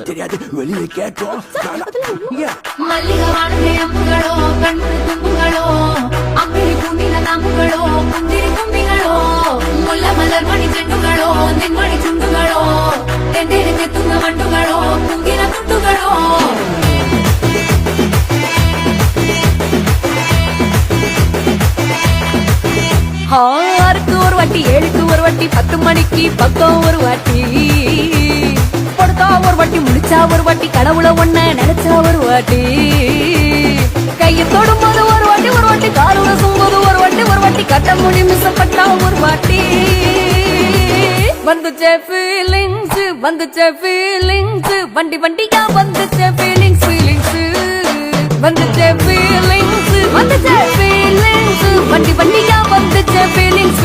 தெரியாது வெளியே கேட்டோம். மல்லிகவானே அம்புகளோ கண்மணி தும்புகளோ அம்பிளி பூமில நாம்புகளோ குந்திரி கும்பிகளோ முல்ல மலர் மணி செண்டுகளோ நின்மணி சுண்டுகளோ தெண்டெடுத்து துங்க மண்டுகளோ குங்கின துண்டுகளோ ஆறுக்கு ஒரு வாட்டி 7க்கு ஒரு வாட்டி 10 மணிக்கு பக்கம் ஒரு வாட்டி படுத்தா ஒரு வாட்டி முடிச்சா ஒரு வாட்டி கடவுளை ஒண்ண நினைச்சா ஒரு வாட்டி கையை தொடும்போது ஒரு வாட்டி காலுல சும்போது ஒரு வாட்டி கட்ட முடி மிசப்பட்டா ஒரு வாட்டி வந்துச்சே ஃபீலிங்ஸ் வண்டி வண்டியா வந்துச்சே ஃபீலிங்ஸ் வந்துச்சே ஃபீலிங்ஸ் வண்டி வண்டியா வந்துச்சே ஃபீலிங்ஸ்